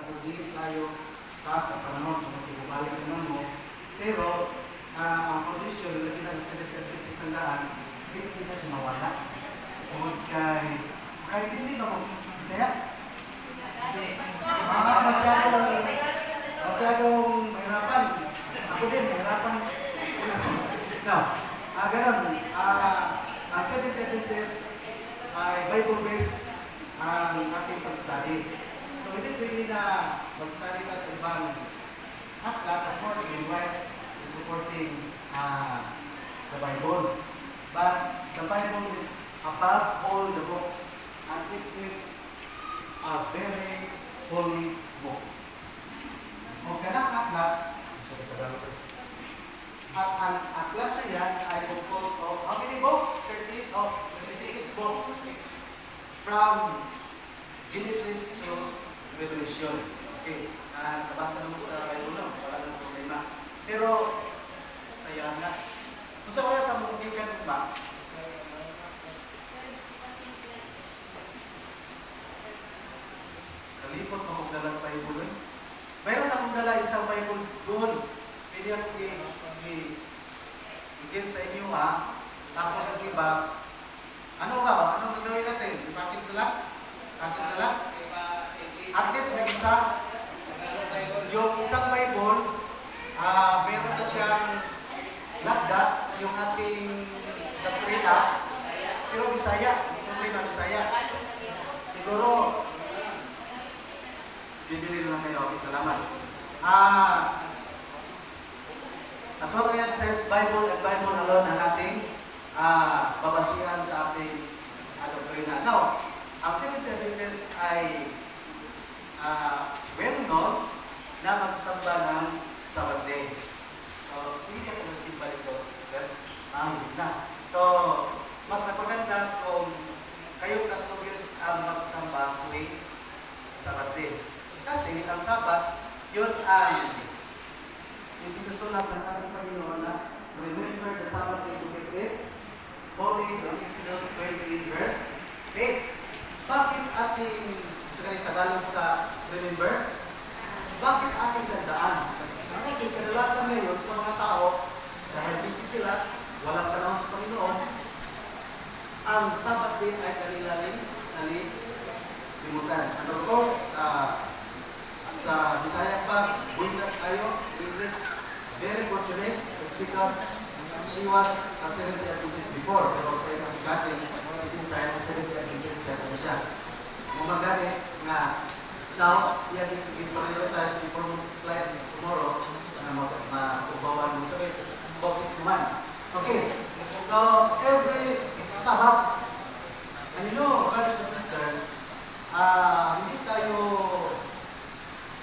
nag-visit tayo taas sa panahon kung ibabalik naman mo. Pero, ang position na pinag-select ng daan, hindi na siya mawala. Kung kahit hindi ba masaya? Masyadong mahirapan. Ako din, mahirapan. No, ganun. Ang Seventh Adventist ay Bible-based ang ating pag-study. So, hindi pwede na mag-study ka sa ibang aklat. Of course, we invite is supporting the Bible. But the Bible is above all the books, and it is a very holy book. Kung kanang aklat, at ang aklat na yan ay composed of how many books? 66 books. From Genesis to Revelation. Okay, nabasa naman sa Bible lang, wala nang problema. Pero, sayang na. Kung sa wala sa mga gikan ba? Kalipot mo kung dalang Bible eh. Mayroon akong dala isang Bible doon. Pwede ako i-give sa inyo ha. Tapos ang iba, ano ba? Anong gagawin natin? I-package na lang? Package na lang? At least may isa. Yung isang Bible, meron na siyang lagdat, yung ating doktrina, pero Bisaya. Hindi na Bisaya. Siguro, bibili naman kayo. Okay, salamat. As well as sa Bible and Bible alone ang ating babasihan sa ating doktrina. Now, ang Seventh Adventist ay well known na magsasamba ng Sabbath Day. So, sige ka kung nagsimba ito. Hindi na. So, mas napaganda kung kayong tatlo yun ang magsasamba tuwing Sabbath Day. Kasi ang Sabbath, yun ay isinusulat ng ating Panginoon na remember the Sabbath day to keep it holy, the Exodus 28 verse 8. Bakit ating, sa Tagalog sa remember, bakit ating tandaan? Kasi kadalasan ngayon sa mga tao, dahil busy sila, walang panahon sa Panginoon, ang Sabbath day ay nalimutan. And of course, sa Bisaya pa, buinas kayo, buinas, very fortunate. It's because she was a Seventh Adventist before, pero sa iyo kasi hindi sa iyo Seventh Adventist kaya siya. Mamagani nga, now, iya i-prioritize before mo flight tomorrow, na matubawan mo sabi, focus naman. Okay, so every Sabbath, and you know, brothers and sisters, hindi tayo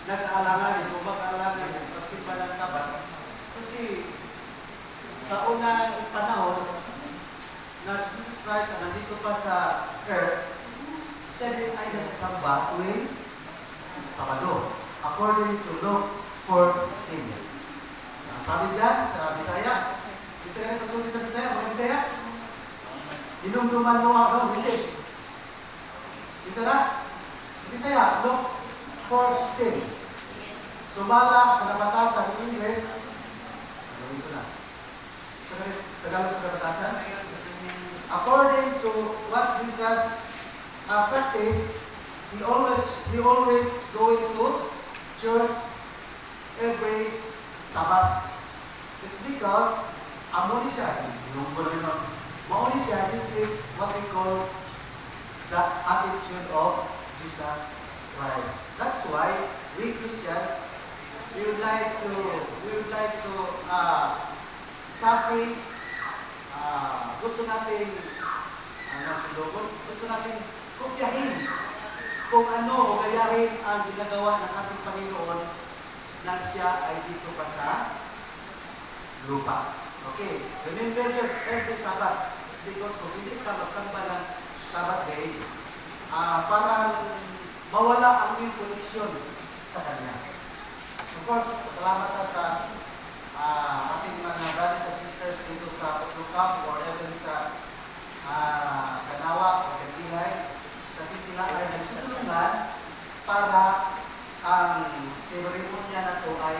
nag-aalangan, kung mag-aalangan sa pagsimba ng Sabat. Kasi sa unang panahon na si Jesus Christ na nandito pa sa earth, siya din ay nagsasamba tuwing Sabado. According to Luke 4:16. Sabi dyan sa Bisaya, hindi ka na pagsulti sa Bisaya, mga Bisaya? Inumduman mo ako, hindi. Bisa na? Bisaya, Luke 4:16. Sumala sa nabatasan ng Ingles. Ano ito na? Sa Tagalog sa nabatasan? According to what Jesus practiced, he always going to church every Sabbath. It's because amoni siya. Mauni siya, this is what we call the attitude of Jesus Christ. That's why we Christians, we would like to copy. Gusto natin gusto natin kopyahin kung ano o gayahin ang ginagawa ng ating Panginoon nang siya ay dito pa sa lupa. Okay, remember your every Sabbath because kung hindi ka magsamba ng Sabbath day, parang mawala ang iyong connection sa Kanya. Of course, salamat na sa ating mga brothers and sisters dito sa Putlukam or even sa Kanawa o Kagingay kasi sila ay nagtutulungan para seremonya na to ay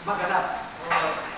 maganap. O,